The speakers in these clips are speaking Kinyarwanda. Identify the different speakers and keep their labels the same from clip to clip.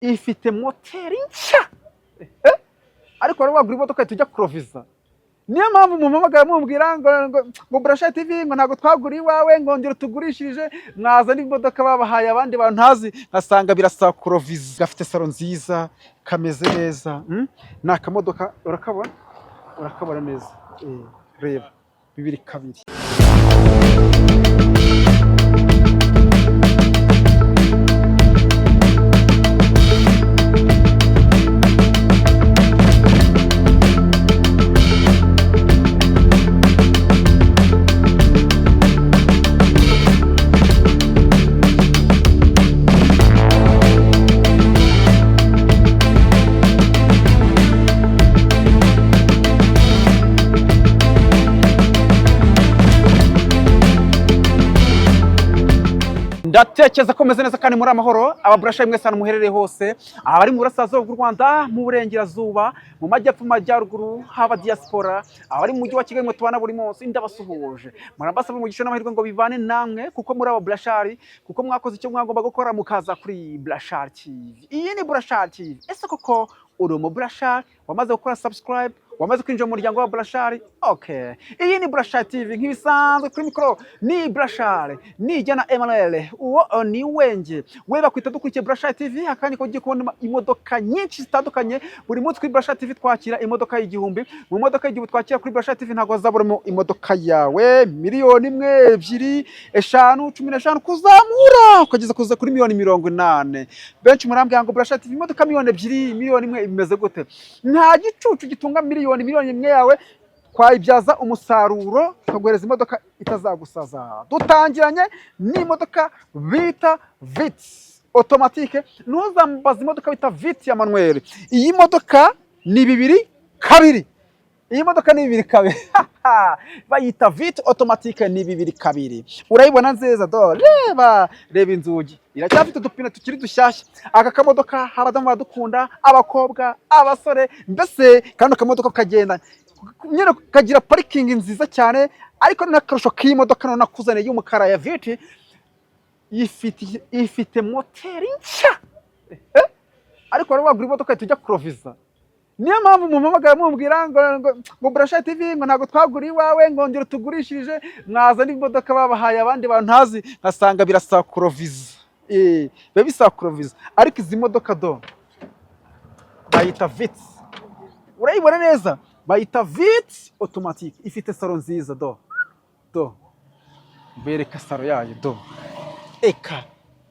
Speaker 1: ifite moteri nshya ariko wari wagura imodoka tujya kuroviza. Niyo mpamvu mumpamagara mumbwira ngo Brasha TV ngo ntago twagura iwawe ngo ngiro tugurishije, mwaza n'imodoka babahaye abandi bantu ntazi, nkasanga birasa kuroviza. Gafite salo nziza, kameze neza. Ni akamodoka urakabona neza. Reba 2.2. Ndatekereza ko meze neza kandi muri amahoro. Ababrasha mwese hano muherereye hose, abari mu burasirazuba bw'u Rwanda, mu burengerazuba, mu majyepfo, mu majyaruguru, haba diaspora, abari mu mujyi wa Kigali mutubana buri munsi, ndabasuhuje. Murambasaba mu gisho n'amahirwe ngo bivane namwe, kuko muri ababrashari, kuko mwakoze icyo mwagomba gukora mukaza kuri Brasha TV. Iyi ni Brasha TV. Ese koko uri umubrashari wamaze gukora subscribe, wamaze kwinjira mu muryango wa Brashari? Okay. Iyi ni Brasha TV nk'ibisanzwe, kuri mikoro ni Brashari, nijyana Emmanuel, uwo ni wenje. We bakwita dukurikiye Brasha TV, akandi ko ugiye kubona imodoka nyinshi zitandukanye. Buri munsi kuri Brasha TV twakira imodoka y'igihumbi. Mu modoka y'igihumbi twakira kuri Brasha TV ntago hazaburamo imodoka yawe miliyoni 1, 2, 5, 15 kuzamura ukageza kuza kuri miliyoni 80. Benshi murambwira ngo Brasha TV imodoka miliyoni 2, miliyoni 1 imeze gute? Nta gicucu gitunga miliyoni 1 yawe twayibyaza umusaruro tukaguhereza imodoka itazagusaza. Dutangiranye n'imodoka bita Vitz automatique. Ntuzambaza imodoka bita Vitz ya manuel. Iyi modoka ni 2.2. Iyi modoka ni 2.2. Bayita Vitz automatique, ni 2.2. Urayibona nziza do. Reba inzugi, iracyafite udupine tukiri dushyashya. Aka kamodoka habadamu badukunda, abakobwa, abasore, mbese kandi akamodoka kagenda nyine kagira parking nziza cyane. Ariko n'akarusho k'iyi modoka none nakuzaniye y'umukara ya Vitz, ifite moteri nshya ariko wari wagura imodoka tujya kuroviza. Niyo mpamvu mumpamagara mumbwira ngo Brasha TV ngo ntago twagura iwawe ngo ngiro tugurishije, mwaza n'imodoka babahaye abandi bantu ntazi, nkasanga birasa kuroviza. Biba bisa kuroviza. Ariko izi modoka do bayita Vitz, urayibona neza, bayita Vitz automatique. Ifite salo nziza do bereka salo yayo do. Eka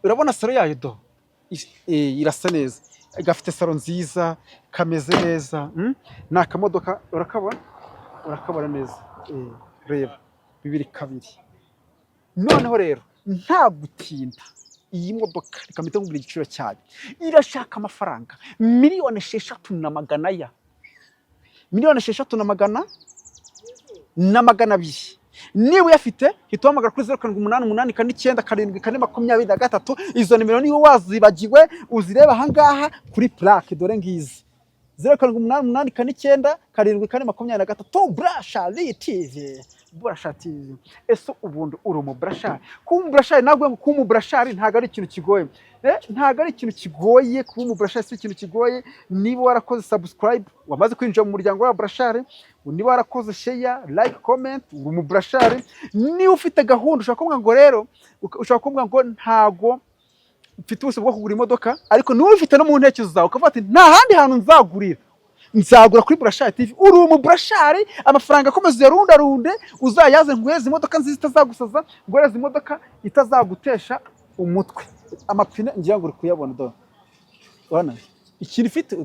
Speaker 1: urabona salo yayo do, irasa neza, gafite salo nziza, kameze neza. Ni akamodoka urakabona neza. Reba 2.2. Noneho rero nta gutinda, iyi modoka ikamita ngubira igiciro cyayo irashaka amafaranga miliyoni 6,200. Miliyoni 6,200. Niba uyafite hita uhamagara kuri 0788 izo nimero niyo wazibagiwe uzireba ahangaha kuri plaque dore ngizi 0788 Brasha TV. Brasha TV. Ese ubundi uri umubrashari? Kuba umubrashari nagwe ngo kuba umubrashari ntago ari ikintu kigoye. Ntago ari ikintu kigoye kuba umubrashari, si ikintu kigoye. Niba warakoze subscribe, wamaze kwinjira mu muryango wa Brashari, niba warakoze share, like, comment, uri umubrashari. Niba ufite gahunda ushaka kuvuga ngo rero ushaka kuvuga ngo ntago mfite ubushobozi bwo kugura imodoka, ariko niba ufite no mu ntekerezo zawe ukavuga ati nta handi hantu nzagura kuri Brasha TV, uri umubrashari, amafaranga akomeza yarundarunde, uzayaze nguheze imodoka nziza itazagusaza, nguheze imodoka itazagutesha umutwe. Amapine ngira ngo uri kuyabona do. Ubona ikindi ifite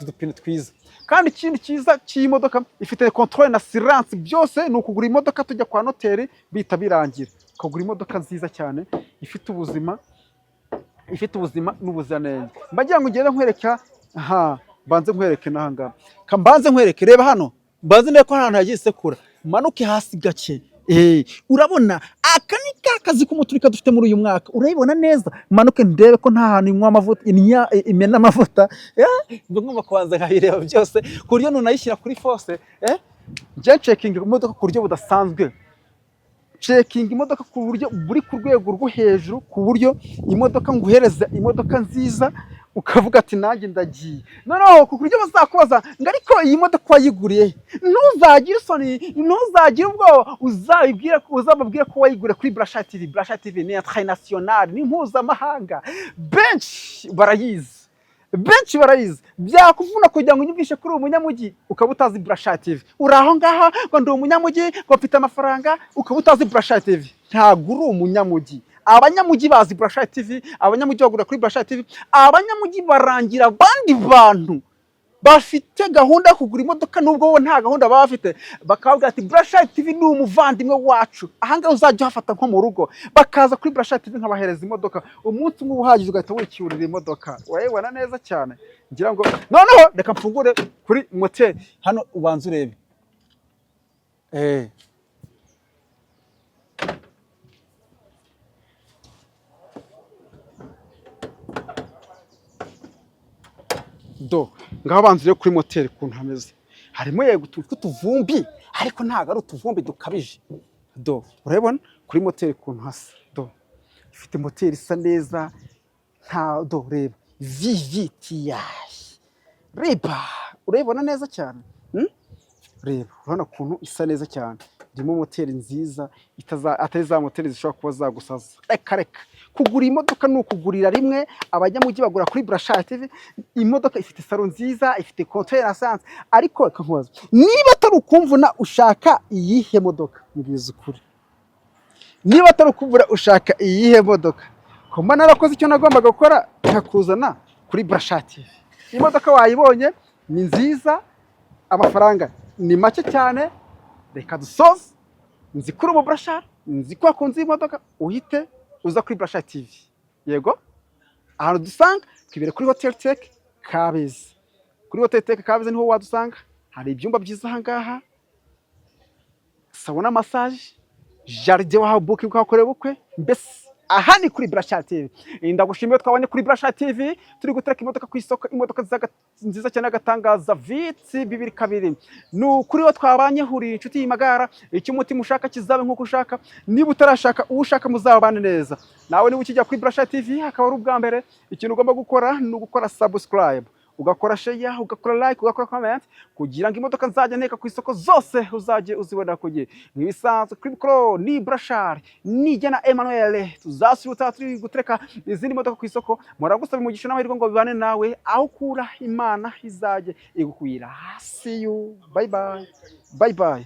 Speaker 1: udupine twiza. Kandi ikindi cyiza cy'iyi modoka ifite control na assurance. Byose ni ukugura imodoka tujya kwa noteri bita birangira, ukagura imodoka nziza cyane ifite ubuzima n'ubuziranenge. Mbagira ngo ngende nkwereka banze nkwereke nahanga. Kambanze nkwereke, reba hano, mbanze ndeko ko ahantu hagiye sekura, manuke hasi gake. Urabona aka ni kakazi k'umuturika dufite muri uyu mwaka, urayibona neza. Manuke ndebe ko nta hantu inywa amavuta, imena amavuta. Ngomba kubanza nkabireba byose ku buryo nunayishyira kuri force. Njye checking imodoka ku buryo budasanzwe. Checking imodoka ku buryo buri ku rwego rwo hejuru, ku buryo imodoka nguhereza imodoka nziza ukavuga ati nanjye ndagiye. Noneho ku buryo bazakubaza ngo ariko iyi modoka wayiguriye, ntuzagire isoni, ntuzagire ubwoba, uzababwire ko wayiguriye kuri Brasha TV. Brasha TV ni international, ni mpuzamahanga, benshi barayizi, benshi barayizi. Byakuvuna kugira ngo unyumvishe kuri umunyamujyi ukaba utazi Brasha TV. Uri aho ngaho ngo ndi umunyamujyi, ngo mfite amafaranga, ukaba utazi Brasha TV. Ntabwo uri umunyamujyi. Abanyamujyi bazi Brasha TV, abanyamujyi bagura kuri Brasha TV, abanyamujyi barangira abandi bantu bafite gahunda yo kugura imodoka nubwo bo nta gahunda baba bafite, bakavuga ati Brasha TV ni umuvandimwe wacu, ahangaha uzajya uhafata nko mu rugo, bakaza kuri Brasha TV nkabahereza imodoka, umunsi umwe uhagije ugahita wicyurira imodoka. Wayibona neza cyane. Ngira ngo noneho reka mfungure kuri moteri hano ubanza urebe. Ngaho banze rero kuri moteri ukuntu hameze, harimo yego tw'utuvumbi ariko ntabwo ari utuvumbi dukabije. Urabona kuri moteri ukuntu hasa, ifite moteri isa neza, reba VVTi, reba urabona neza cyane, reba urabona ukuntu isa neza cyane, irimo moteri nziza, atari za moteri zishobora kuba zagusaza. Reka kugura imodoka ni ukugurira rimwe. Abanyamujyi bagura kuri Brasha TV. Imodoka ifite salo nziza, ifite compteur essence, ariko kankubaza niba atari ukumvuna ushaka iyihe modoka, mbwiza ukuri, niba atari ukumvura ushaka iyihe modoka, komba narakoze icyo nagombaga gukora, nkakuzana kuri Brasha TV. Imodoka wayibonye ni nziza, amafaranga ni make cyane. Reka dusoze, nzi kuri ubu Brasha, nzi ko wakunze imodoka, uhite uza kuri Brasha TV. Yego ahantu dusanga twibere kuri Hotel Tech Kabeza. Kuri Hotel Tech Kabeza niho wadusanga, hari ibyumba byiza ahangaha, sauna massage, jardin waho booking ukakorera ubukwe, mbese aha ni kuri Brasha TV. Ndagushimiye twabanye kuri Brasha TV, turi gutereka imodoka ku isoko, imodoka nziza cyane agatangaza Vitsi 22. Kuri wo twabanye huri inshuti y'imagara, icyo umutima ushaka kizabe nkuko ushaka, niba utarashaka ushaka muzabane neza. Nawe niba ukijya kuri Brasha TV akaba ari ubwa mbere, ikintu ugomba gukora ni ugukora subscribe, ugakora share, ugakora like, ugakora comment, kugira ngo imodoka nzajya nteka ku isoko zose uzajye uzibona ku gihe. Nk'ibisanzwe kuri Pro ni Brasha nijya na Emmanuel, tuzasubiza turi gutereka izindi modoka ku isoko. Muragusaba umugisha n'amahirwe ngo bibane nawe, aho kura Imana izajye igukwira. See you, bye bye, bye bye.